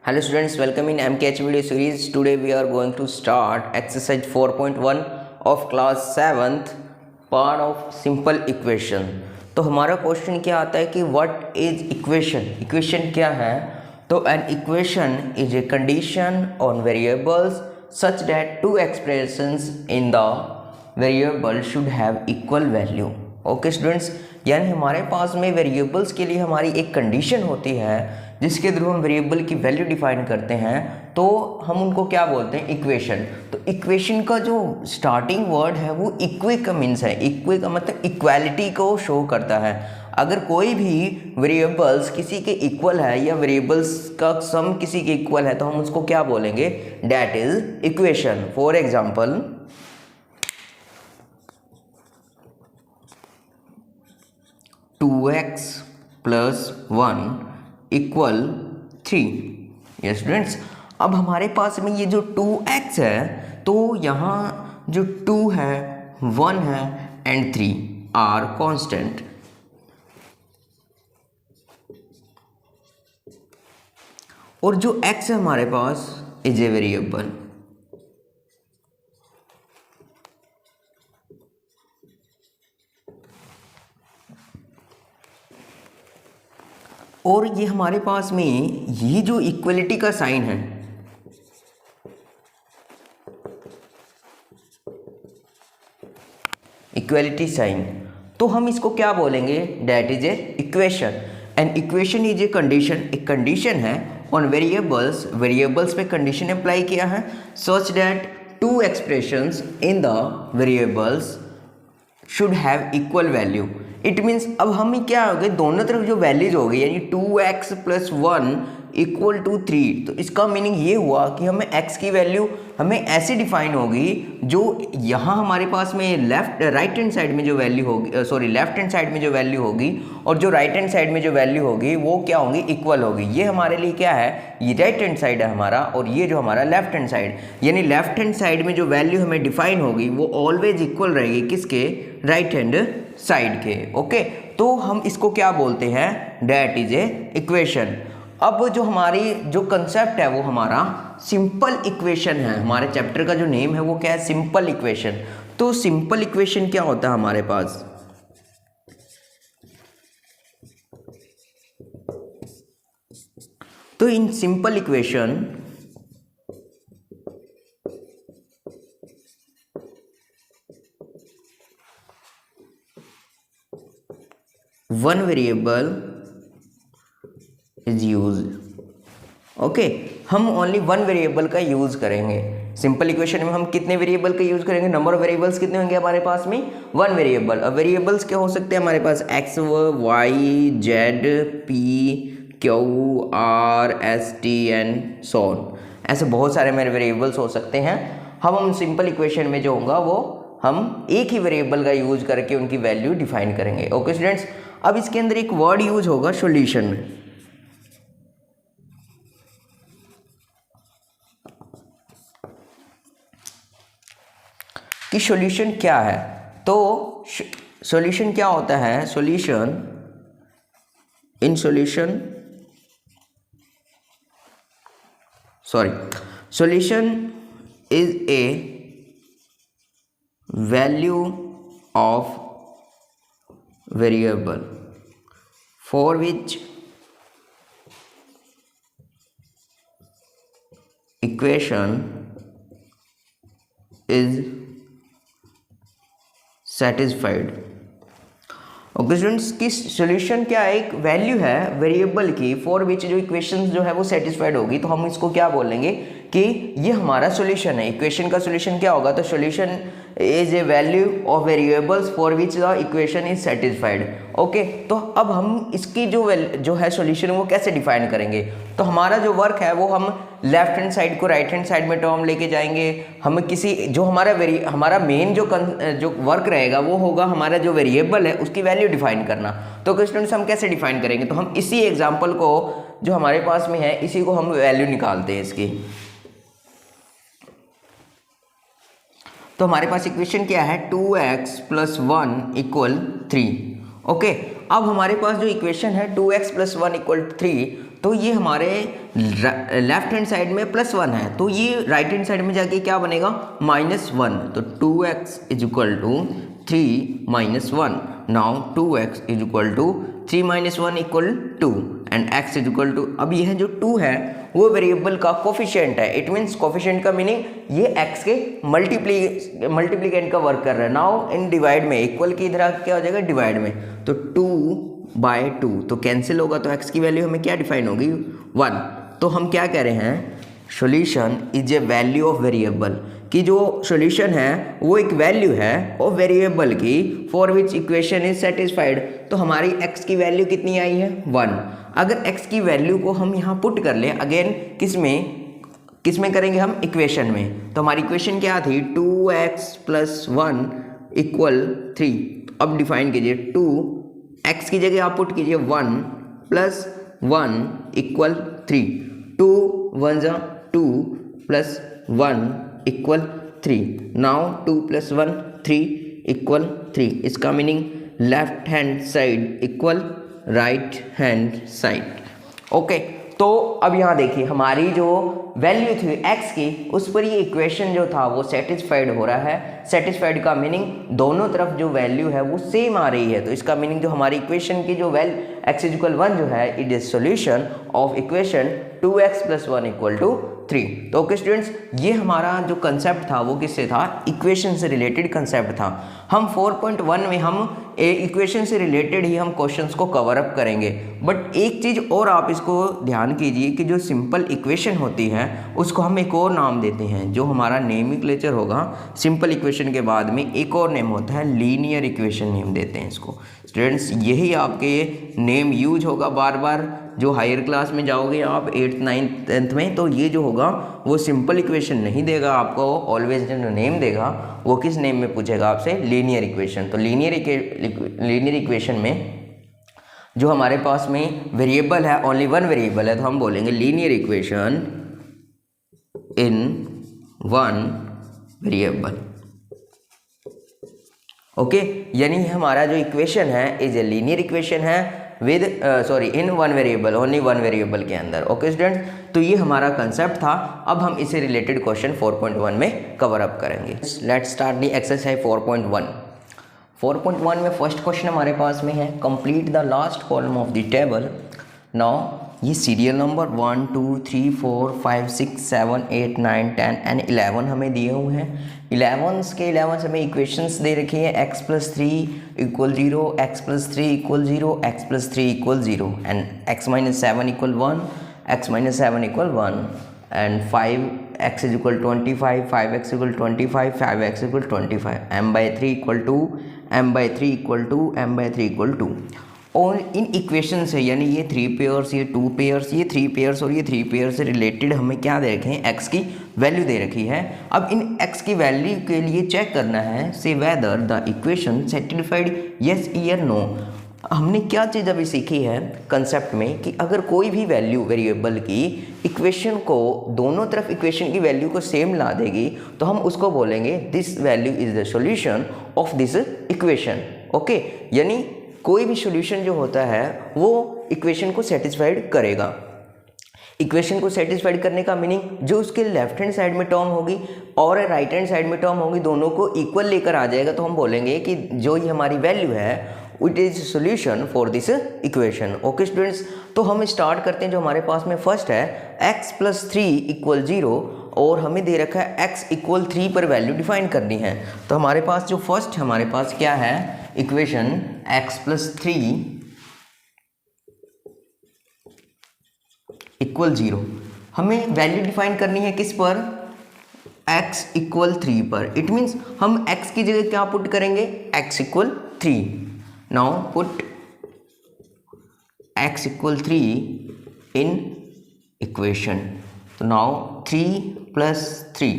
Hello students, welcome in MKH video series. Today we are going to start exercise 4.1 of class 7th part of simple equation. तो हमारा question क्या आता है कि what is equation? Equation क्या है? तो an equation is a condition on variables such that two expressions in the variable should have equal value. Okay students, यानी हमारे पास में वेरिएबल्स के लिए हमारी एक कंडीशन होती है जिसके थ्रू हम वेरिएबल की वैल्यू डिफाइन करते हैं, तो हम उनको क्या बोलते हैं? इक्वेशन. तो इक्वेशन का जो स्टार्टिंग वर्ड है वो इक्वे का मीन्स है. इक्वे का मतलब इक्वालिटी को शो करता है. अगर कोई भी वेरिएबल्स किसी के इक्वल है या वेरिएबल्स का सम किसी के इक्वल है तो हम उसको क्या बोलेंगे? That is equation. For example, 2x plus 1 equal 3. Yes students, अब हमारे पास में ये जो 2x है तो यहाँ जो 2 है, 1 है एंड 3 आर कांस्टेंट. और जो x है हमारे पास इज ए वेरिएबल. और ये हमारे पास में ये जो इक्वलिटी का साइन है, इक्वलिटी साइन, तो हम इसको क्या बोलेंगे? That is a equation. And equation is a condition. एक कंडीशन है ऑन वेरिएबल्स. वेरिएबल्स पे कंडीशन अप्लाई किया है such that two expressions in the variables should have equal value. It means अब हम क्या हो गए, दोनों तरफ जो वैल्यूज हो गई, यानी 2x प्लस 1 इक्वल टू 3. तो इसका मीनिंग ये हुआ कि हमें x की वैल्यू हमें ऐसे डिफाइन होगी, जो यहाँ हमारे पास में राइट हैंड साइड में जो वैल्यू होगी, लेफ्ट हैंड साइड में जो वैल्यू होगी और जो राइट हैंड साइड में जो वैल्यू होगी वो क्या होंगी? इक्वल होगी. ये हमारे लिए क्या है? ये राइट हैंड साइड है हमारा, और ये जो हमारा लेफ्ट हैंड साइड, यानी लेफ्ट हैंड साइड में जो वैल्यू हमें डिफाइन होगी वो ऑलवेज इक्वल रहेगी किसके? राइट हैंड साइड के. ओके, तो हम इसको क्या बोलते हैं? That is a equation. अब जो हमारी जो कंसेप्ट है वो हमारा सिंपल इक्वेशन है. हमारे चैप्टर का जो नेम है वो क्या है? Simple equation. तो सिंपल इक्वेशन क्या होता है हमारे पास? तो in simple equation one variable is use. Okay, हम ओनली वन वेरिएबल का यूज करेंगे. सिंपल इक्वेशन में हम कितने वेरिएबल का यूज करेंगे? नंबर ऑफ वेरिएबल्स कितने होंगे हमारे पास में? One variable. अब वेरिएबल्स क्या हो सकते हैं हमारे पास? X, y, z, p, q, r, s, t and so on. ऐसे बहुत सारे मेरे वेरिएबल्स हो सकते हैं. हम सिंपल इक्वेशन में जो होगा वो हम एक ही वेरिएबल का यूज करके उनकी वैल्यू डिफाइन करेंगे. ओके स्टूडेंट्स, अब इसके अंदर एक वर्ड यूज होगा सॉल्यूशन में. कि सॉल्यूशन क्या है? तो सॉल्यूशन क्या होता है? Solution is a value of variable for which equation is satisfied. Okay students, की सॉल्यूशन क्या है? एक वैल्यू है वेरिएबल की फॉर विच जो इक्वेशन जो है वो सेटिस्फाइड होगी. तो हम इसको क्या बोलेंगे कि ये हमारा सॉल्यूशन है. इक्वेशन का सॉल्यूशन क्या होगा? तो solution is a value of variables for which the equation is satisfied. Okay, तो अब हम इसकी जो है सॉल्यूशन वो कैसे डिफाइन करेंगे? तो हमारा जो वर्क है वो हम लेफ्ट हैंड साइड को राइट हैंड साइड में टर्म लेके जाएंगे. हम किसी जो हमारा मेन जो वर्क रहेगा वो होगा हमारा जो वेरिएबल है उसकी वैल्यू डिफाइन करना. तो स्टूडेंट्स, हम कैसे डिफाइन करेंगे? तो हम इसी एग्जांपल को जो हमारे पास में है इसी को हम वैल्यू निकालते हैं इसकी. तो हमारे पास इक्वेशन क्या है? 2x plus 1 equal 3. ओके, अब हमारे पास जो इक्वेशन है 2x + 1 = 3, तो ये हमारे लेफ्ट हैंड साइड में +1 है, तो ये राइट हैंड साइड में जाके क्या बनेगा -1, तो 2x = 3 - 1. Now 2x = 3 - 1 = 2 and x = अब यह जो 2 है वो वेरिएबल का कोफिशिएंट है. इट मीन्स कोफिशिएंट का मीनिंग ये x के मल्टीप्लिकेंट का वर्क कर रहा है. नाउ इन डिवाइड में इक्वल की इधर क्या हो जाएगा डिवाइड में, तो 2/2 तो कैंसिल होगा, तो x की वैल्यू हमें क्या डिफाइन होगी 1. तो हम क्या कह रहे हैं, solution is a value of variable, कि जो सॉल्यूशन है वो एक वैल्यू है ऑफ वेरिएबल की for which equation is satisfied. तो हमारी x की वैल्यू कितनी आई है 1. अगर x की वैल्यू को हम यहाँ पुट कर लें अगेन किस में करेंगे हम, इक्वेशन में, तो हमारी इक्वेशन क्या थी 2x + 1 = 3. अब डिफाइन कीजिए 2x की जगह आप पुट कीजिए 1 + 1 = 3. 2 1 = 2 + 1 = 3. नाउ 2 + 1 3 = 3. इसका meaning left hand side equal right hand side. Okay, तो अब यहाँ देखिए हमारी जो वैल्यू थी x की उस पर ये इक्वेशन जो था वो सेटिस्फाइड हो रहा है. सेटिस्फाइड का मीनिंग दोनों तरफ जो वैल्यू है वो सेम आ रही है, तो इसका मीनिंग जो हमारी इक्वेशन की जो x = 1 जो है it is solution of equation 2x + 1 = 3. तो ओके स्टूडेंट्स, ये हमारा जो कंसेप्ट था वो किससे था, इक्वेशन से रिलेटेड कंसेप्ट था. हम 4.1 में हम इक्वेशन से रिलेटेड ही हम क्वेश्चंस को कवर अप करेंगे. बट एक चीज़ और आप इसको ध्यान कीजिए कि जो सिंपल इक्वेशन होती है उसको हम एक और नाम देते हैं. जो हमारा नेमिक्लेचर होगा सिंपल इक्वेशन के बाद में एक और नेम होता है लीनियर इक्वेशन नेम देते हैं इसको. स्टूडेंट्स यही आपके नेम यूज होगा बार बार. जो हायर क्लास में जाओगे आप 8th 9th 10th में, तो ये जो होगा वो सिंपल इक्वेशन नहीं देगा आपको. ऑलवेज जो नेम देगा वो किस नेम में पूछेगा आपसे, लीनियर इक्वेशन. तो लीनियर इक्वेशन में जो हमारे पास में वेरिएबल है ओनली वन वेरिएबल है, तो हम बोलेंगे linear equation in one variable. Okay, यानी हमारा जो इक्वेशन है इज ए लीनियर इक्वेशन है with in one variable, only one variable के अंदर. ओके स्टूडेंट्स, तो ये हमारा कंसेप्ट था. अब हम इसे रिलेटेड क्वेश्चन 4.1 में कवर अप करेंगे. Let's start the exercise 4.1. 4.1 में फर्स्ट क्वेश्चन हमारे पास में है complete the last column of the table. Now ये सीरियल नंबर 1 2 3 4 5 6 7 8 9 10 एंड 11 हमें दिए हुए हैं. 11 हमें इक्वेशंस दे रखी है x + 3 = 0, x + 3 = 0, x + 3 = 0 and x - 7 = 1, x - 7 = 1 and 5x = 25, 5x = 25, 5x = 25, m/3 = 2, m/3 = 2, m/3 = 2. और इन इक्वेशन से यानी ये 3 पेयर्स, ये 2 पेयर्स, ये 3 पेयर्स और ये 3 पेयर्स से रिलेटेड हमें क्या दे रखे हैं, x की वैल्यू दे रखी है. अब इन x की वैल्यू के लिए चेक करना है से whether the equation satisfied yes या नो. हमने क्या चीज़ अभी सीखी है कंसेप्ट में कि अगर कोई भी वैल्यू वेरिएबल की इक्वेशन को दोनों तरफ इक्वेशन की वैल्यू को सेम ला देगी तो हम उसको बोलेंगे this value is the solution of this equation. Okay, यानी कोई भी सॉल्यूशन जो होता है वो इक्वेशन को सेटिस्फाइड करेगा. इक्वेशन को सेटिस्फाइड करने का मीनिंग जो उसके लेफ्ट हैंड साइड में टर्म होगी और राइट हैंड साइड में टर्म होगी दोनों को इक्वल लेकर आ जाएगा. तो हम बोलेंगे कि जो ये हमारी वैल्यू है it is solution for this equation. Okay students, तो हम स्टार्ट करते हैं. जो हमारे पास में फर्स्ट है x + 3 = 0 और हमें दे रखा है x = 3 पर वैल्यू डिफाइन करनी है. तो हमारे पास जो फर्स्ट हमारे पास क्या है इक्वेशन x + 3 = 0. हमें वैल्यू डिफाइन करनी है किस पर, x = 3 पर. इट मीन्स हम x की जगह क्या पुट करेंगे, x = 3. Now put x = 3 in equation. तो नाउ 3 + 3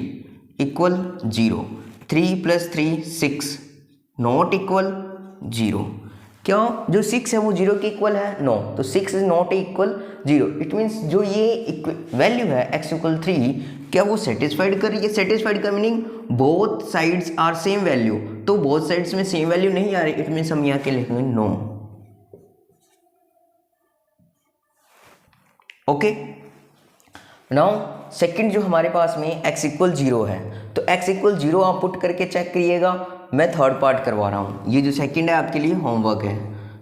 = 0. 3 + 3 6 not equal 0. क्यों, जो 6 है वो 0 के इक्वल है, नो. तो 6 is not equal 0. It means जो ये वैल्यू है x = 3 क्या वो सेटिस्फाइड कर रही है. सेटिस्फाइड का meaning both sides are same value. तो बोथ साइड्स में सेम वैल्यू नहीं आ रही, इट मीन्स हम यहाँ के लिखेंगे नो. ओके। नाउ सेकंड जो हमारे पास में x इक्वल 0 है, तो x इक्वल 0 आप पुट करके चेक करिएगा। मैं थर्ड पार्ट करवा रहा हूँ, ये जो सेकंड है आपके लिए होमवर्क है।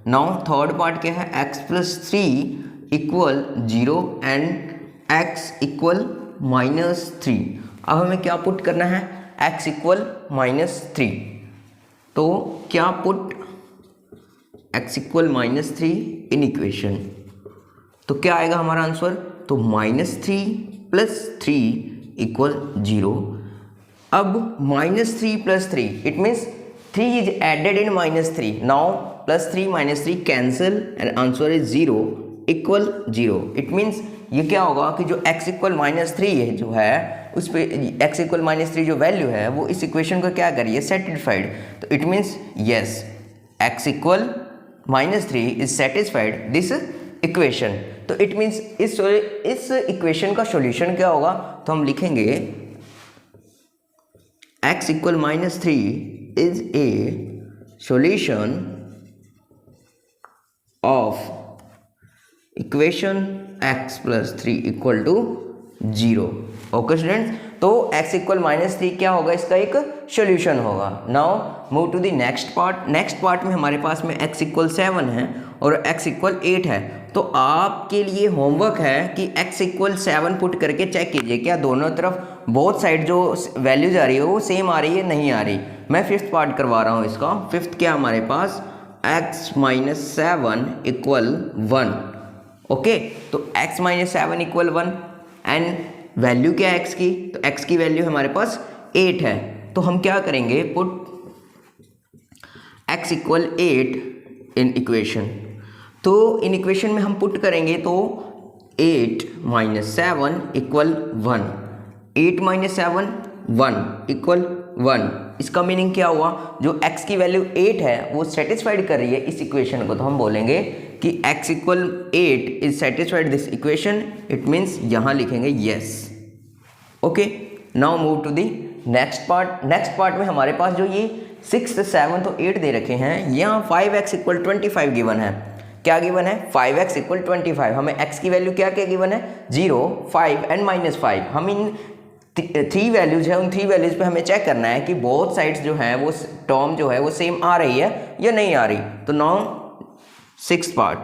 नाउ थर्ड पार्ट क्या है, x plus 3 equal 0 and x equal -3। अब हमें क्या पुट करना है, x इक्वल -3। तो क्या put x equal -3 in equation, तो क्या आएगा हमारा आंसर, तो -3 प्लस 3 इक्वल 0। अब -3 plus 3 it means 3 is added in -3। Now +3 -3 cancel and answer is 0 equal 0। It means ये क्या होगा कि जो x इक्वल -3 है जो है उस पे x इक्वल -3 जो वैल्यू है वो इस इक्वेशन को क्या करिए, सेटिस्फाइड। तो it means yes x equal -3 is satisfied this equation. तो इट मीन्स इस इक्वेशन का सॉल्यूशन क्या होगा, तो हम लिखेंगे x equal -3 is a solution of equation x plus 3 equal to 0। Okay students, तो x इक्वल -3 क्या होगा, इसका एक सॉल्यूशन होगा। Now move to the next part. Next part में हमारे पास में x इक्वल 7 है और x इक्वल 8 है। तो आपके लिए होमवर्क है कि x इक्वल 7 पुट करके चेक कीजिए क्या दोनों तरफ बोथ साइड जो वैल्यूज आ रही है वो सेम आ रही है, नहीं आ रही। मैं फिफ्थ पार्ट करवा रहा हूँ इसका। फिफ्थ क्या हमारे पास, x माइनस 7 इक्वल 1। ओके, तो x minus 7 equal 1 and value क्या है x की, तो x की वैल्यू हमारे पास 8 है। तो हम क्या करेंगे, put x equal 8 in equation. तो इन इक्वेशन में हम पुट करेंगे तो 8 माइनस 7 इक्वल 1, 8 माइनस 7 1 इक्वल 1। इसका मीनिंग क्या हुआ, जो x की वैल्यू 8 है वो सेटिस्फाइड कर रही है इस इक्वेशन को। तो हम बोलेंगे कि x equal 8 is satisfied this equation. It means यहाँ लिखेंगे yes. Okay, now move to the next part. Next part में हमारे पास जो ये 6th 7th और 8 दे रखे हैं, यहाँ 5x इक्वल 25 गिवन है। क्या गिवन है, 5x इक्वल 25। हमें x की वैल्यू क्या क्या गिवन है, 0, 5 एंड -5। हम इन 3 वैल्यूज है, उन 3 वैल्यूज पे हमें चेक करना है कि बोथ साइड्स जो है वो टर्म जो है वो सेम आ रही है या नहीं आ रही। तो now 6th part,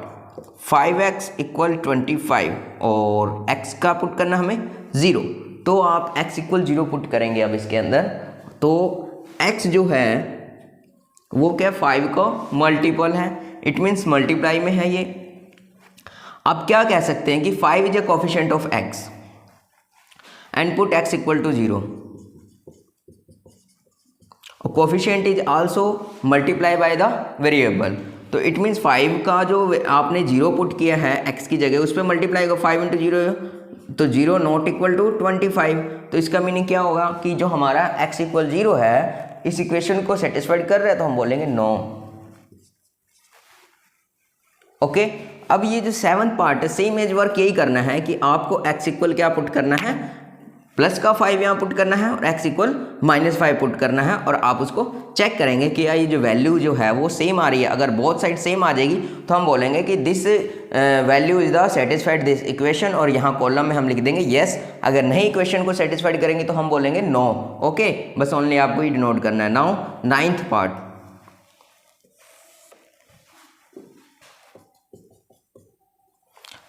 5x equal 25 और x का पुट करना हमें 0। तो आप x इक्वल 0 पुट करेंगे अब इसके अंदर। तो x जो है वो क्या 5 का मल्टीपल है, इट मीन्स मल्टीप्लाई में है ये। आप क्या कह सकते हैं कि 5 is a coefficient of x and put x equal to 0। Coefficient is also multiply by the variable. तो इट मीन्स 5 का जो आपने 0 पुट किया है x की जगह, उस पर मल्टीप्लाई होगा 5 इंटू 0, तो 0 नॉट इक्वल टू 25। तो इसका मीनिंग क्या होगा कि जो हमारा x इक्वल 0 है इस इक्वेशन को सेटिस्फाइड कर रहा है, तो हम बोलेंगे नो। ओके, अब ये जो 7th पार्ट है, सेम एज वर्क यही करना है कि आपको x इक्वल क्या पुट करना है, प्लस का 5 यहाँ पुट करना है और x इक्वल -5 पुट करना है। और आप उसको चेक करेंगे कि ये जो वैल्यू जो है वो सेम आ रही है। अगर बोथ साइड सेम आ जाएगी तो हम बोलेंगे कि this value is the satisfied this equation, और यहाँ कॉलम में हम लिख देंगे येस। अगर नहीं इक्वेशन को सेटिस्फाइड करेंगे तो हम बोलेंगे नो। ओके, बस ओनली आपको ये डिनोट करना है। नाउ 9th पार्ट,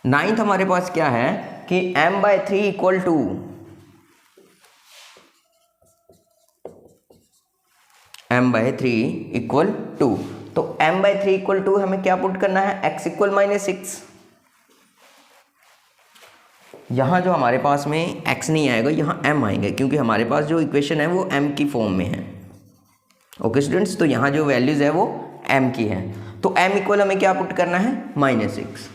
नाइन्थ हमारे पास क्या है कि m/3 equal to m/3 equal 2। तो m/3 इक्वल 2 हमें क्या पुट करना है, x इक्वल -6। यहाँ जो हमारे पास में x नहीं आएगा, यहाँ m आएंगे, क्योंकि हमारे पास जो इक्वेशन है वो m की फॉर्म में है। ओके स्टूडेंट्स, तो यहाँ जो वैल्यूज है वो m की है। तो m इक्वल हमें क्या पुट करना है, -6।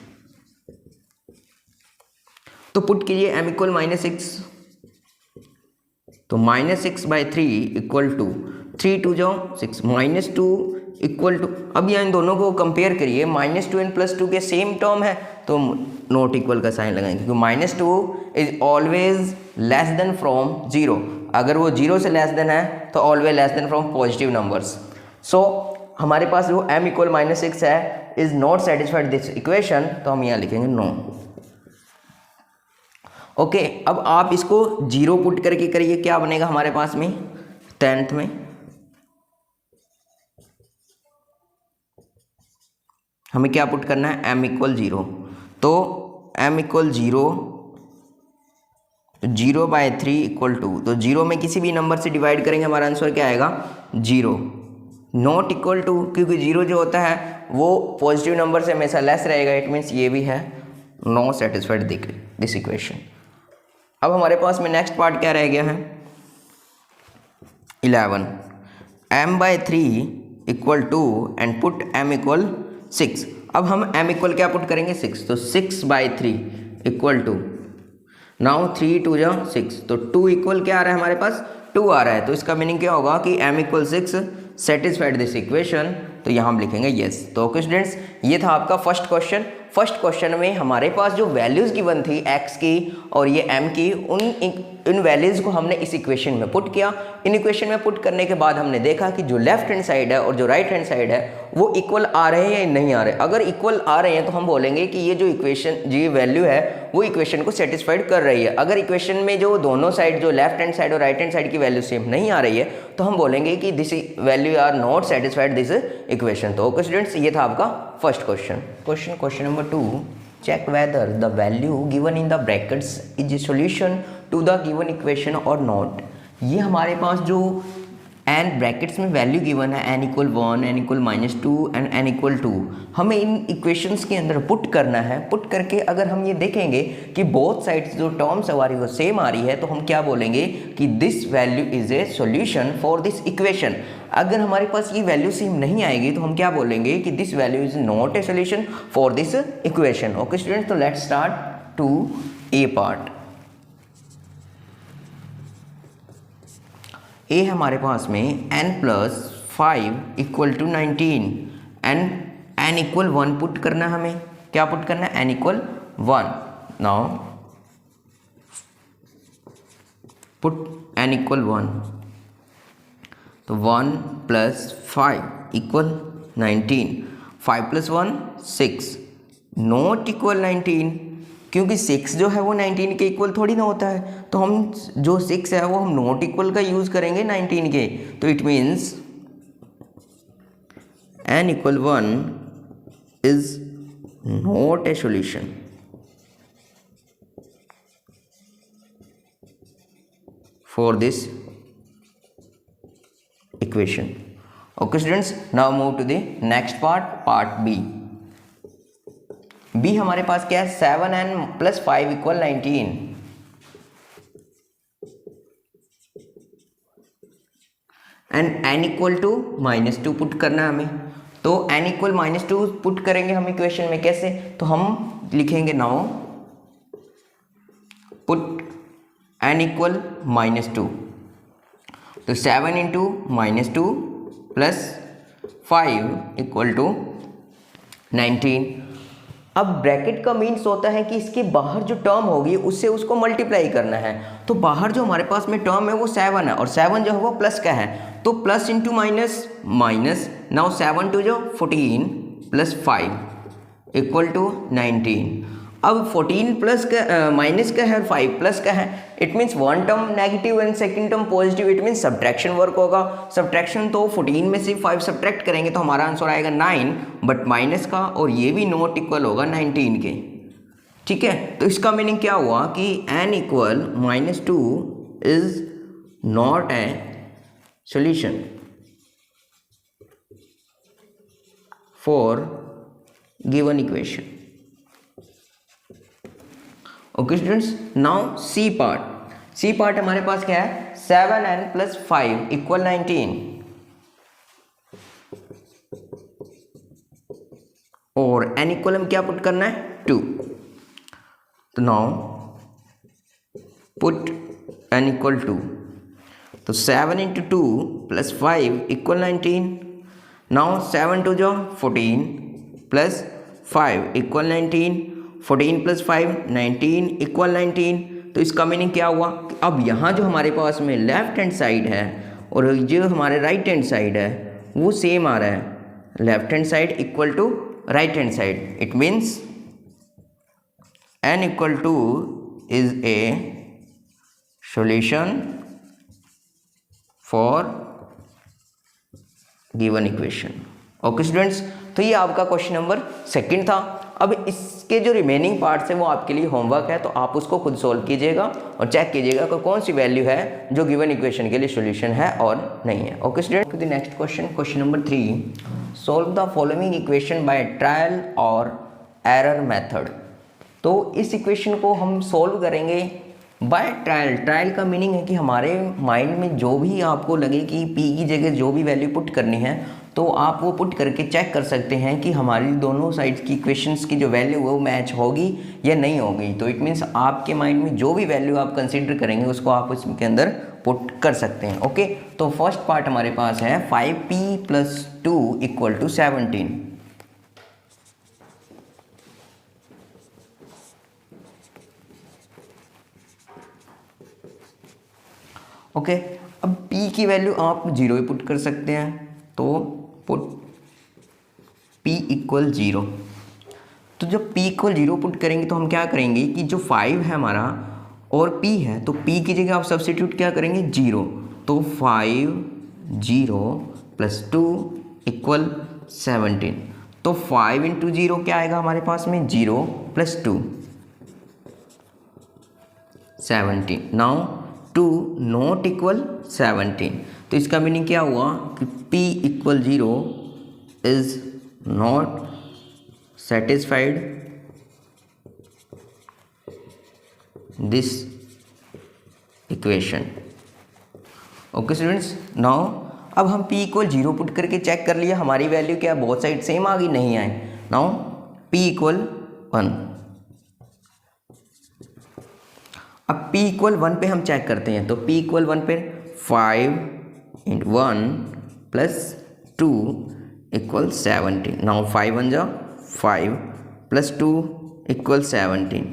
तो पुट कीजिए m इक्वल -6, तो -6/3 इक्वल टू 3 2 जाओ 6, -2 इक्वल टू। अब यहाँ इन दोनों को कंपेयर करिए, -2 एंड +2 के सेम टर्म है तो नॉट इक्वल का साइन लगाएंगे, क्योंकि -2 is always less than from 0। अगर वो 0 से लेस देन है तो always less than from positive numbers. So हमारे पास जो m इक्वल -6 है is not satisfied this equation, तो हम यहाँ लिखेंगे नो। ओके, अब आप इसको 0 पुट करके करिए, क्या बनेगा हमारे पास में 10th में हमें क्या पुट करना है, m इक्वल 0। तो m इक्वल 0, 0/3 इक्वल 2। तो 0 में किसी भी नंबर से डिवाइड करेंगे हमारा आंसर क्या आएगा 0, नॉट इक्वल टू, क्योंकि 0 जो होता है वो पॉजिटिव नंबर से हमेशा लेस रहेगा, इट मीन्स ये भी है नॉट सेटिस्फाइड दिस इक्वेशन। अब हमारे पास में नेक्स्ट पार्ट क्या रह गया है 11, m/3 equal 2 and put m equal 6। अब हम m इक्वल क्या पुट करेंगे 6, तो 6/3 इक्वल टू, नाउ 3 2 जा 6, तो 2 इक्वल क्या आ रहा है हमारे पास 2 आ रहा है। तो इसका मीनिंग क्या होगा कि m equal 6 satisfied this equation, तो यहाँ हम लिखेंगे येस। तो ओके स्टूडेंट्स, ये था आपका फर्स्ट क्वेश्चन। फर्स्ट क्वेश्चन में हमारे पास जो वैल्यूज़ गिवन थी x की और ये m की, उन वैल्यूज़ को हमने इस इक्वेशन में पुट किया। इन इक्वेशन में पुट करने के बाद हमने देखा कि जो लेफ्ट हैंड साइड है और जो राइट हैंड साइड है वो इक्वल आ रहे हैं या नहीं आ रहे। अगर इक्वल आ रहे हैं तो हम बोलेंगे कि ये जो इक्वेशन, ये वैल्यू है वो इक्वेशन को सेटिस्फाइड कर रही है। अगर इक्वेशन में जो दोनों साइड, जो लेफ्ट हैंड साइड और राइट हैंड साइड की वैल्यू सेम नहीं आ रही है, तो हम बोलेंगे कि this value are not satisfied this equation. तो ओके स्टूडेंट्स, ये था आपका first question. Question number 2, check whether the value given in the brackets is a solution to the given equation or not। ये हमारे पास जो n ब्रैकेट्स में value given है n equal 1, n equal -2 and n equal 2, हमें इन equations के अंदर put करना है। पुट करके अगर हम ये देखेंगे कि बोथ साइड्स जो टर्म्स हमारी वो सेम आ रही है, तो हम क्या बोलेंगे कि this value is a solution for this equation. अगर हमारे पास ये वैल्यू सेम नहीं आएगी तो हम क्या बोलेंगे कि this value is not a solution for this equation. Okay students, तो let's start to a part. A हमारे पास में n+5 equal to 19 and n equal 1 put करना है। हमें क्या पुट करना है, n equal 1। Now put n equal 1, तो 1 + 5 इक्वल 19, 5 + 1 6, नॉट इक्वल 19, क्योंकि 6 जो है वो 19 के इक्वल थोड़ी ना होता है, तो हम जो 6 है वो हम नॉट इक्वल का यूज़ करेंगे 19 के। तो it means n equal 1 is not a solution for this equation. Okay students, now move to the next part, part B. B हमारे पास क्या है, 7n + 5 इक्वल 19 and n equal to -2 put करना है हमें। तो n इक्वल -2 पुट करेंगे हम इक्वेशन में, कैसे, तो हम लिखेंगे नाउ पुट n इक्वल -2, तो 7 × -2 + 5 इक्वल टू 19। अब ब्रैकेट का मीन्स होता है कि इसके बाहर जो टर्म होगी उससे उसको मल्टीप्लाई करना है। तो बाहर जो हमारे पास में टर्म है वो 7 है और 7 जो है वो प्लस का है, तो plus into minus minus, now 7 2 जो 14 + 5 इक्वल टू 19। अब 14 प्लस का माइनस का है और 5 प्लस का है, it means one term negative and second term positive, it means subtraction work होगा। सब्ट्रैक्शन तो 14 में से 5 सब्ट्रैक्ट करेंगे तो हमारा आंसर आएगा 9, बट माइनस का, और ये भी नॉट इक्वल होगा 19 के। ठीक है, तो इसका मीनिंग क्या हुआ कि n equal -2 is not a solution for given equation. Okay students, now C part. C part हमारे पास क्या है, 7n + 5 इक्वल 19 और n इक्वल हम क्या पुट करना है 2। तो नाउ पुट n इक्वल 2, तो 7 × 2 + 5 इक्वल 19। नाउ 7 2 जो 14 + 5 इक्वल 19, 14 + 5 19 इक्वल 19। तो इसका मीनिंग क्या हुआ, अब यहाँ जो हमारे पास में लेफ्ट हैंड साइड है और जो हमारे राइट हैंड साइड है वो सेम आ रहा है, left hand side equal to right hand side. It means n equal to is a solution for given equation. Okay students, तो ये आपका क्वेश्चन नंबर 2 था। अब इसके जो रिमेनिंग पार्ट्स हैं वो आपके लिए होमवर्क है, तो आप उसको खुद सोल्व कीजिएगा और चेक कीजिएगा कि कौन सी वैल्यू है जो गिवन इक्वेशन के लिए सॉल्यूशन है और नहीं है। Okay student, the next question, question number 3, solve the following equation by trial और एरर मेथड। तो इस इक्वेशन को हम सोल्व करेंगे बाय ट्रायल। ट्रायल का मीनिंग है कि हमारे माइंड में जो भी आपको लगे कि पी की जगह जो भी वैल्यू पुट करनी है, तो आप वो पुट करके चेक कर सकते हैं कि हमारी दोनों साइड्स की इक्वेशंस की जो वैल्यू है वो मैच होगी या नहीं होगी। तो इट मीन्स आपके माइंड में जो भी वैल्यू आप कंसीडर करेंगे उसको आप उसके अंदर पुट कर सकते हैं। ओके, तो फर्स्ट पार्ट हमारे पास है 5p + 2 = 17। ओके, अब p की वैल्यू आप 0 ही पुट कर सकते हैं, तो पुट p = 0। तो जब p = 0 पुट करेंगे तो हम क्या करेंगे कि जो 5 है हमारा और p है, तो p की जगह आप सब्स्टिट्यूट क्या करेंगे 0, तो 5 0 + 2 = 17। तो 5 × 0 क्या आएगा हमारे पास में 0 + 2 17। नाउ 2 नॉट इक्वल 17, तो इसका मीनिंग क्या हुआ कि p = 0 is not satisfied this equation. Okay students, now अब हम p = 0 पुट करके चेक कर लिया, हमारी वैल्यू क्या बोथ साइड सेम आ गई, नहीं आए। Now p = 1। अब p = 1 पे हम चेक करते हैं, तो p = 1 पे 5 × 1 + 2 = 17। नाउ 5 1 जा 5 + 2 = 17।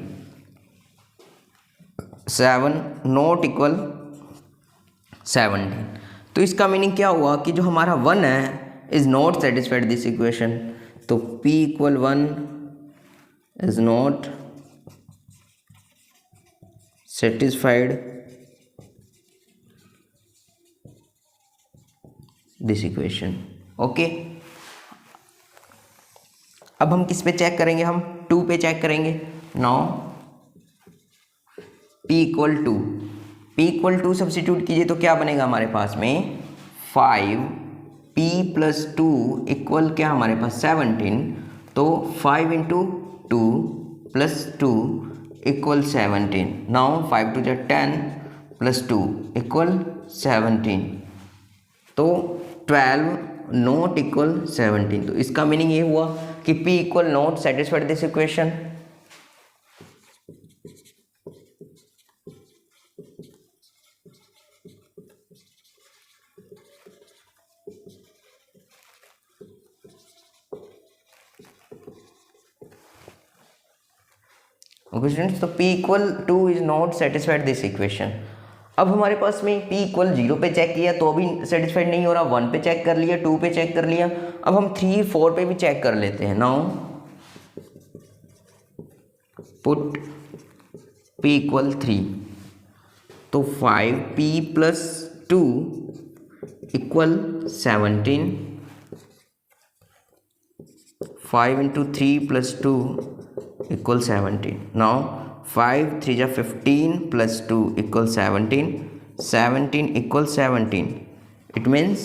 7 नॉट इक्वल 17। तो इसका मीनिंग क्या हुआ कि जो हमारा 1 है is not satisfied this equation. तो p = 1 is not satisfied this equation। Okay, अब हम किस पे चेक करेंगे, हम 2 पे चेक करेंगे। नाउ p = 2, p = 2 सब्स्टिट्यूट कीजिए तो क्या बनेगा हमारे पास में 5p + 2 = क्या हमारे पास 17। तो 5 × 2 + 2 = 17। नाउ 5 × 2 = 10 + 2 = 17। तो 12 नॉट इक्वल 17। तो इसका मीनिंग ये हुआ कि p = not satisfied this equation. Okay students, तो p = 2 is not satisfied this equation. अब हमारे पास में p = 0 पे चेक किया तो अभी सेटिस्फाइड नहीं हो रहा, 1 पे चेक कर लिया, 2 पे चेक कर लिया, अब हम 3 4 पे भी चेक कर लेते हैं। नाउ पुट p = 3, तो 5p + 2 = 17। 5 × 3 + 2 = 17। Now 5 3 = 15 + 2 = 17. 17 = 17. It means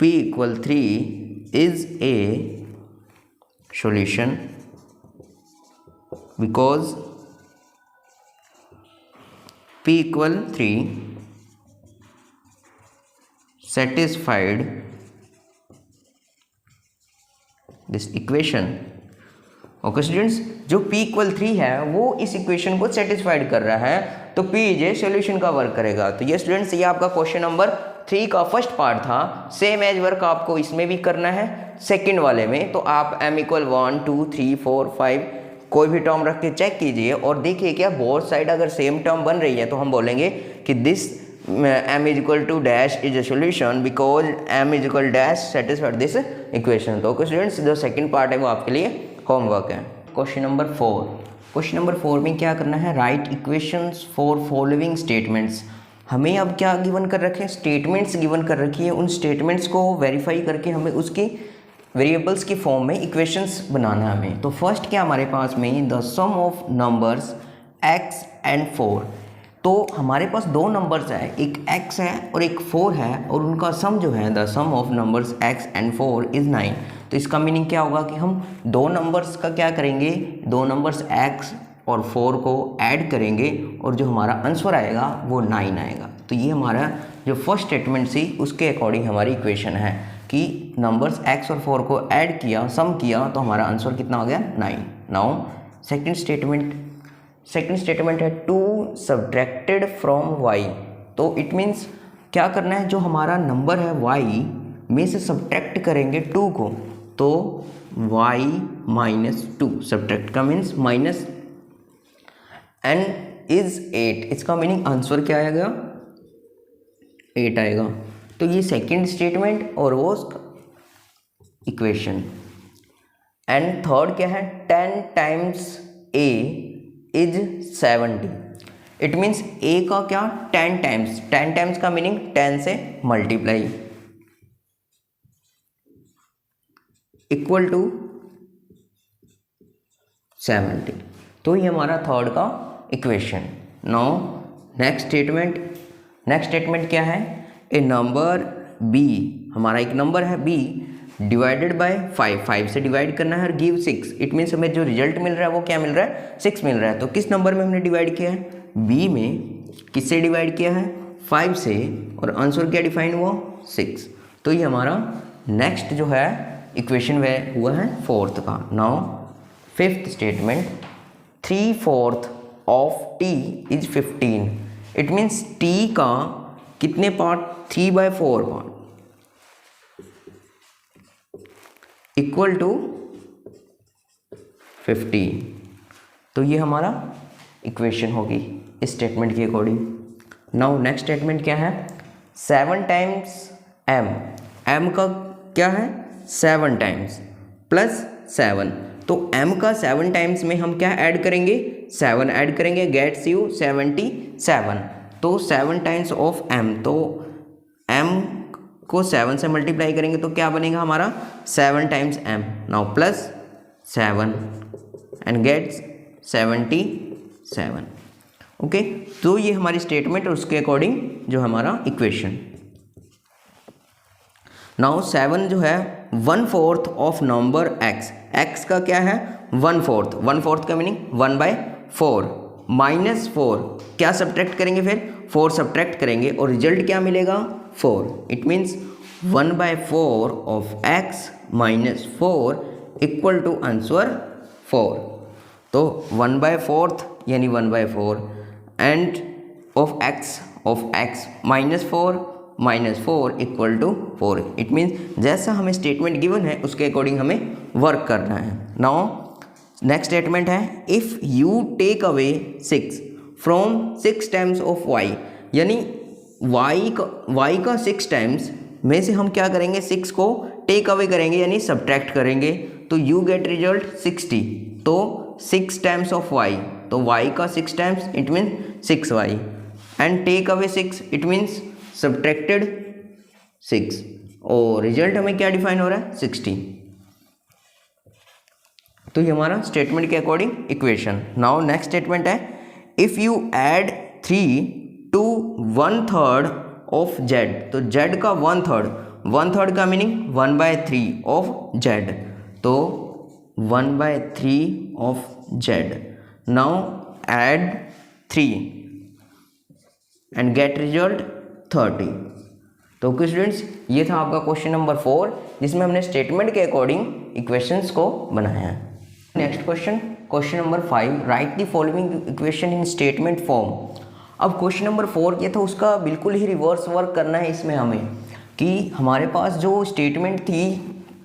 p = 3 is a solution because p = 3 satisfied this equation। Okay students, जो p = 3 है वो इस इक्वेशन को सेटिस्फाइड कर रहा है, तो p ये सॉल्यूशन का वर्क करेगा। तो ये स्टूडेंट्स, ये आपका क्वेश्चन नंबर 3 का फर्स्ट पार्ट था। सेम एज वर्क आपको इसमें भी करना है सेकंड वाले में। तो आप m = 1 2 3 4 5 कोई भी टर्म रख के चेक कीजिए और देखिए क्या बोथ साइड अगर सेम टर्म बन रही है तो हम बोलेंगे कि this m = dash is a solution because m = dash satisfied this equation. तो ओके स्टूडेंट्स, जो सेकंड पार्ट है वो आपके लिए होमवर्क है। क्वेश्चन नंबर 4, क्वेश्चन नंबर 4 में क्या करना है, right equations for following statements. हमें अब क्या गिवन कर रखे हैं, स्टेटमेंट्स गिवन कर रखी है, उन स्टेटमेंट्स को वेरीफाई करके हमें उसकी वेरिएबल्स की फॉर्म में इक्वेशंस बनाना है हमें। तो फर्स्ट क्या हमारे पास में, the sum of numbers x and 4। तो हमारे पास दो नंबर्स है, एक x है और एक 4 है, और उनका सम जो है, the sum of numbers x and 4 is 9। तो इसका मीनिंग क्या होगा कि हम दो नंबर्स का क्या करेंगे, दो नंबर्स x और 4 को ऐड करेंगे और जो हमारा आंसर आएगा वो 9 आएगा। तो ये हमारा जो फर्स्ट स्टेटमेंट थी उसके अकॉर्डिंग हमारी इक्वेशन है कि नंबर्स x और 4 को ऐड किया, सम किया, तो हमारा आंसर कितना हो गया, 9। नाउ सेकंड स्टेटमेंट है टू सब्ट्रैक्टेड फ्रॉम y। तो इट मीन्स क्या करना है, जो हमारा नंबर है y में से सब्ट्रैक्ट करेंगे 2 को, तो y माइनस 2 सब्ट्रैक्ट का मीन्स माइनस n इज 8। इसका मीनिंग आंसर क्या आएगा, 8 आएगा। तो ये सेकंड स्टेटमेंट और वो इक्वेशन। एंड थर्ड क्या है, 10 times a is 70। It means a का क्या, 10 टाइम्स, 10 टाइम्स का मीनिंग 10 से मल्टीप्लाई इक्वल टू 70। तो ये हमारा थर्ड का इक्वेशन। नाउ नेक्स्ट स्टेटमेंट क्या है, ए नंबर b, हमारा एक नंबर है b डिवाइडेड बाय 5 से डिवाइड करना है और गिव 6। इट मीन्स हमें जो रिजल्ट मिल रहा है वो क्या मिल रहा है, 6 मिल रहा है। तो किस नंबर में हमने डिवाइड किया है, b में किससे डिवाइड किया है, 5 से, और आंसर क्या डिफाइन हुआ, 6। तो ये हमारा नेक्स्ट जो है इक्वेशन वह हुआ है फोर्थ का। Now fifth statement, 3/4 of t is 15। It means t का कितने पार्ट, 3/4 पार्ट इक्वल टू 15। तो ये हमारा इक्वेशन होगी इस स्टेटमेंट के अकॉर्डिंग। नाउ नेक्स्ट स्टेटमेंट क्या है, 7 टाइम्स m का क्या है, 7 टाइम्स प्लस 7। तो m का 7 टाइम्स में हम क्या ऐड करेंगे, 7 ऐड करेंगे, गेट्स यू 77। तो 7 टाइम्स ऑफ m, तो m को 7 से मल्टीप्लाई करेंगे तो क्या बनेगा हमारा, 7 times m। Now plus 7 and gets 77। Okay, तो ये हमारी स्टेटमेंट और उसके अकॉर्डिंग जो हमारा इक्वेशन। नाउ 7 जो है 1/4 ऑफ नंबर x का क्या है, 1/4 का मीनिंग 1/4 माइनस 4, क्या सब्ट्रैक्ट करेंगे, फिर 4 सब्ट्रैक्ट करेंगे और रिजल्ट क्या मिलेगा, 4। It means 1/4 of x minus 4 equal to answer 4। तो 1/4 यानी 1/4 and of x minus 4 equal to 4। It means जैसा हमें स्टेटमेंट गिवन है उसके अकॉर्डिंग हमें वर्क करना है। नाउ नेक्स्ट स्टेटमेंट है, if you take away 6 from 6 times of y, यानी y का 6 टाइम्स में से हम क्या करेंगे, 6 को टेक अवे करेंगे यानी सब्ट्रैक्ट करेंगे, तो यू गेट रिजल्ट 60। तो 6 टाइम्स ऑफ y, तो y का 6 times it means 6y and take away 6 it means subtracted 6 और रिजल्ट हमें क्या डिफाइन हो रहा है, 60। तो ये हमारा स्टेटमेंट के according equation. Now next statement है, if you add 3 to 1/3 of z। तो z का 1/3 का मीनिंग 1/3 ऑफ z, तो 1/3 of z। Now add 3 and get result 30। तो ओके स्टूडेंट्स, ये था आपका क्वेश्चन नंबर 4 जिसमें हमने स्टेटमेंट के अकॉर्डिंग इक्वेशंस को बनाया है। Next question number 5, right the following equation in statement form. अब क्वेश्चन नंबर 4 ये था, उसका बिल्कुल ही रिवर्स वर्क करना है इसमें हमें, कि हमारे पास जो स्टेटमेंट थी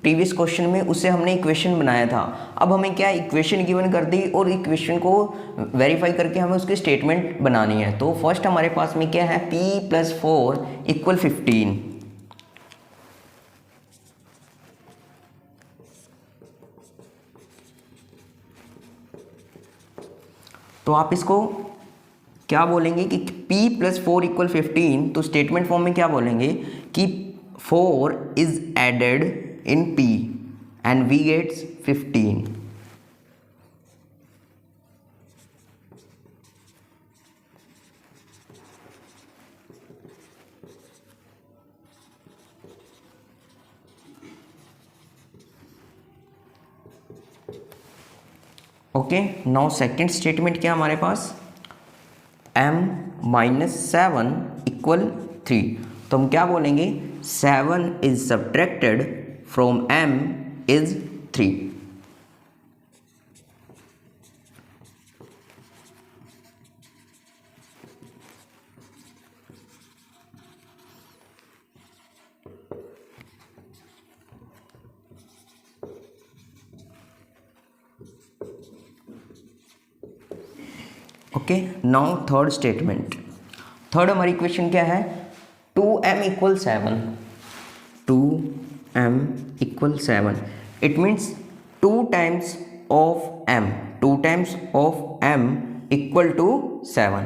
प्रीवियस क्वेश्चन में उससे हमने इक्वेशन बनाया था। अब हमें क्या इक्वेशन गिवन कर दी और इक्वेशन को वेरीफाई करके हमें उसकी स्टेटमेंट बनानी है। तो फर्स्ट हमारे पास में क्या है, p + 4 = 15। तो आप इसको क्या बोलेंगे कि p + 4 = 15, तो स्टेटमेंट फॉर्म में क्या बोलेंगे कि 4 is added in p and we gets 15। Okay, now second statement क्या हमारे पास, m - 7 = 3, तो हम क्या बोलेंगे 7 is subtracted from m is 3। Okay, now third statement. Third हमारी इक्वेशन क्या है, 2m = 7, 2m = 7, it means 2 times of m, 2 times of m = 7।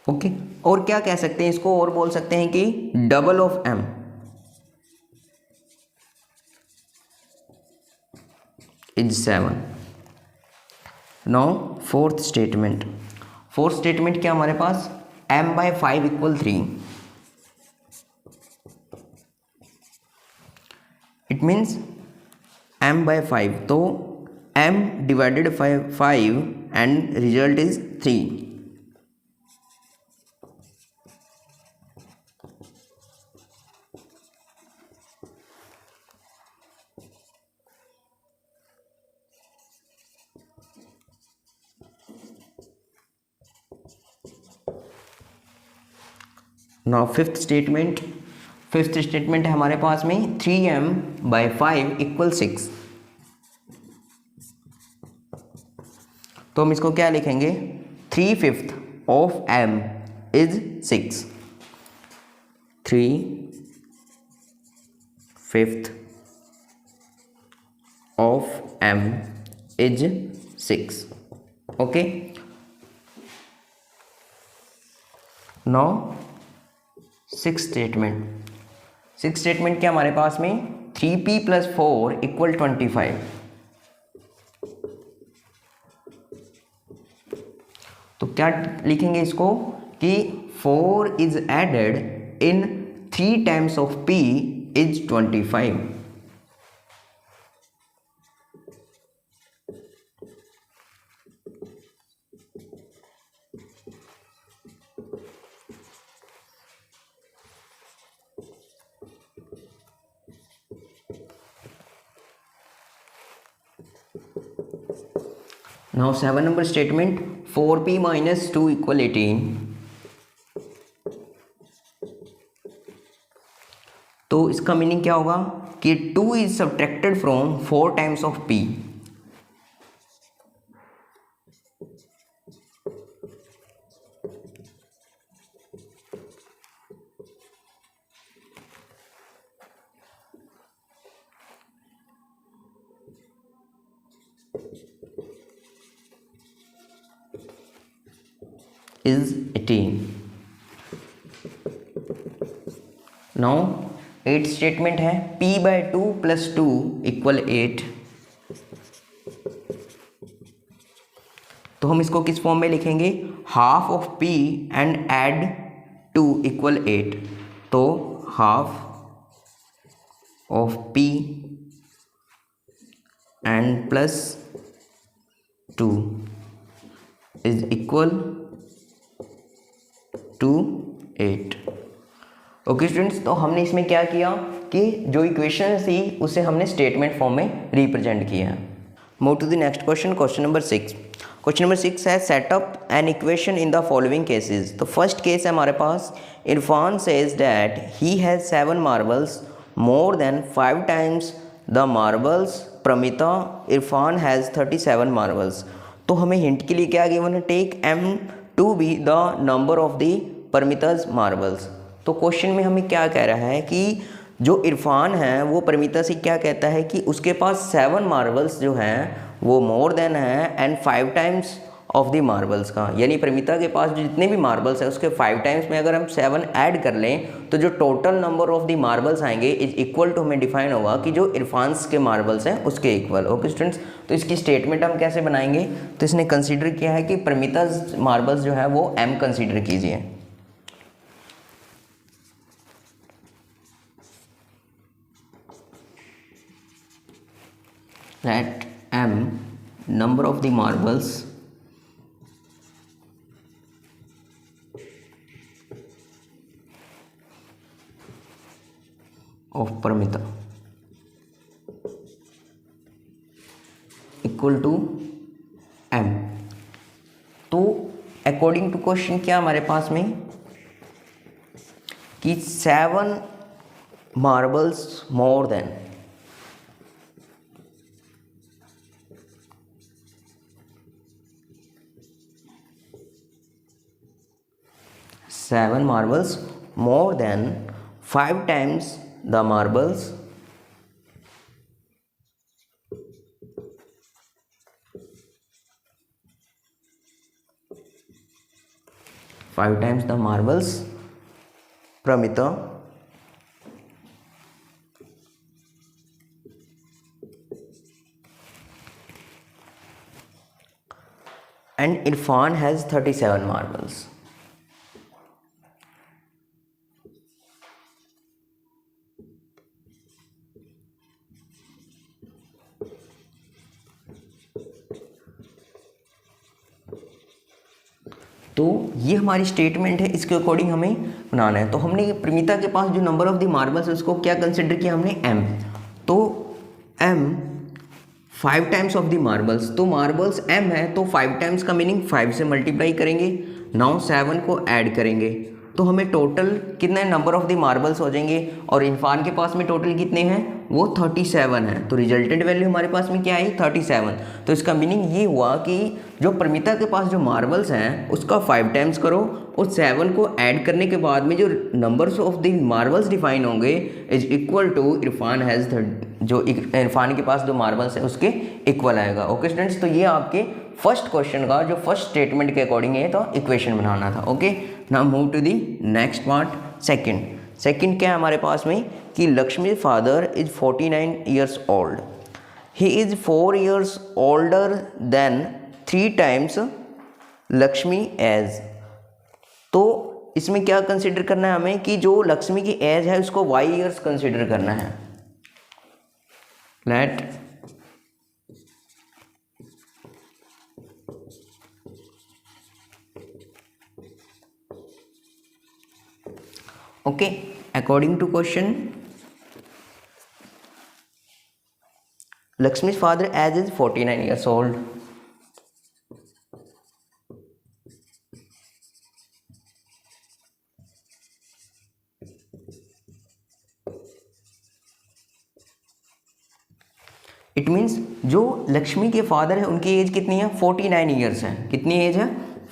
Okay, और क्या कह सकते हैं इसको, और बोल सकते हैं कि double of m is 7। Now fourth statement. Fourth statement क्या हमारे पास, m/5 = 3, इट मीन्स m/5, तो m / 5 and result is 3। Now fifth statement. Fifth statement है हमारे पास में 3m/5 = 6, तो हम इसको क्या लिखेंगे, 3/5 of m is 6, 3/5 of m is 6। Okay, now six statement. Six statement क्या हमारे पास में, 3p + 4 = 25, तो क्या लिखेंगे इसको कि 4 is added in 3 times of p is 25। Now 7 number statement, 4p - 2 = 18, तो इसका मीनिंग क्या होगा कि 2 is subtracted from 4 times of p, is 18। Now 8 statement है, p/2 + 2 = 8, तो हम इसको किस फॉर्म में लिखेंगे, half of p and add 2 = 8, तो half of p and +2 is equal to 8। Okay students, तो हमने इसमें क्या किया कि जो इक्वेशन थी उसे हमने स्टेटमेंट फॉर्म में रिप्रेजेंट किया है। Move to the next question, question number 6। Question number 6 है, setup an equation in the following cases. तो फर्स्ट केस है हमारे पास, Irfan says that he has 7 marbles more than 5 times the marbles Pramita. Irfan has 37 marbles. तो हमें hint के लिए क्या गिवन है, take m to be the number of the Paramita's marbles. तो क्वेश्चन में हमें क्या कह रहा है कि जो इरफान है वो परमिता से क्या कहता है कि उसके पास 7 मार्बल्स जो हैं वो मोर देन है and 5 times of the marbles का, यानी परमिता के पास जो जितने भी मार्बल्स हैं उसके 5 टाइम्स में अगर हम 7 ऐड कर लें तो जो total number of the marbles आएंगे इज इक्वल टू, हमें डिफाइन होगा कि जो इरफान्स के मार्बल्स हैं उसके इक्वल। ओके स्टूडेंट्स, तो इसकी स्टेटमेंट हम कैसे बनाएंगे, तो इसने कंसीडर किया है कि परमिता मार्बल्स जो है वो m कंसीडर कीजिए। Let m number of the marbles of Paramita equal to m। तो अकॉर्डिंग टू क्वेश्चन क्या हमारे पास में कि 7 marbles more then 7 marbles more than 5 times the marbles Pramita and Irfan has 37 marbles। तो ये हमारी स्टेटमेंट है, इसके अकॉर्डिंग हमें बनाना है। तो हमने प्रमिता के पास जो नंबर ऑफ द मार्बल्स है उसको क्या कंसिडर किया हमने m, तो m 5 times of the marbles, तो मार्बल्स m है तो 5 टाइम्स का मीनिंग 5 से मल्टीप्लाई करेंगे, नाउ 7 को ऐड करेंगे तो हमें टोटल कितने नंबर ऑफ द मार्बल्स हो जाएंगे, और इरफान के पास में टोटल कितने हैं वो 37 है। तो रिजल्टेंट वैल्यू हमारे पास में क्या आई 37। तो इसका मीनिंग ये हुआ कि जो प्रमिता के पास जो मार्बल्स हैं उसका 5 टाइम्स करो और 7 को ऐड करने के बाद में जो numbers of the marbles define होंगे is equal to Irfan has, जो इरफान के पास जो मार्बल्स है उसके इक्वल आएगा। ओके स्टूडेंट्स, तो ये आपके फर्स्ट क्वेश्चन का जो फर्स्ट स्टेटमेंट के अकॉर्डिंग है तो इक्वेशन बनाना था। Okay, now move to the next part. Second क्या है हमारे पास में कि Lakshmi father is 49 years old, he is 4 years older than 3 times Lakshmi age. तो इसमें क्या कंसिडर करना है हमें कि जो लक्ष्मी की एज है उसको y ईयर्स कंसिडर करना है। Let okay, according to question Lakshmi's father age is 49 years old। It means जो लक्ष्मी के फादर है उनकी एज कितनी है 49 ईयर्स है। कितनी एज है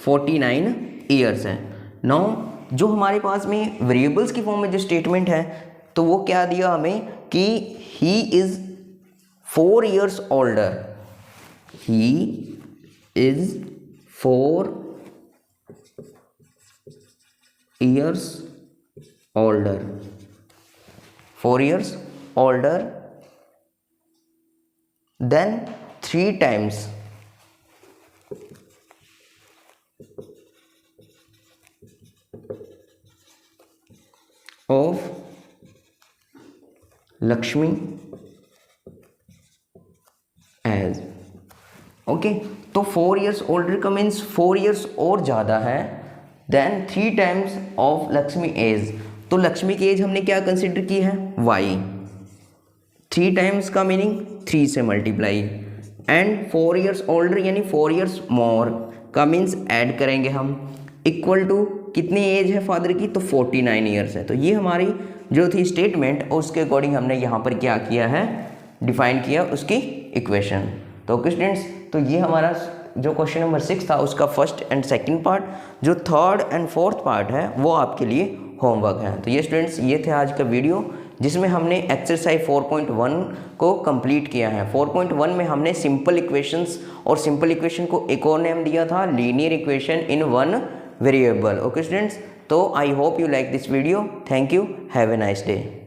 49 ईयर्स है। नाउ जो हमारे पास में वेरिएबल्स की फॉर्म में जो स्टेटमेंट है तो वो क्या दिया हमें कि he is 4 years older, he is 4 years older, 4 years older than 3 times of Lakshmi age. Okay, तो 4 ईयर्स ओल्डर का मीन्स 4 ईयर्स और ज़्यादा है than 3 times of Lakshmi age. तो लक्ष्मी की एज हमने क्या कंसिडर की है y, 3 टाइम्स का मीनिंग 3 से मल्टीप्लाई, एंड 4 ईयर्स ओल्डर यानी 4 ईयर्स मोर का मीन्स ऐड करेंगे हम, इक्वल टू कितनी एज है फादर की तो 49 ईयर्स है। तो ये हमारी जो थी स्टेटमेंट और उसके अकॉर्डिंग हमने यहाँ पर क्या किया है डिफाइन किया उसकी इक्वेशन। तो ओके स्टूडेंट्स, तो ये हमारा जो क्वेश्चन नंबर 6 था उसका फर्स्ट एंड सेकंड पार्ट, जो थर्ड एंड फोर्थ पार्ट है वो आपके लिए होमवर्क है। तो ये स्टूडेंट्स ये थे आज का वीडियो जिसमें हमने एक्सरसाइज 4.1 को कंप्लीट किया है। 4.1 में हमने सिंपल इक्वेशंस और सिंपल इक्वेशन को एक और नेम दिया था linear equation in one variable. Okay students, तो I hope you like this video. Thank you, have a nice day.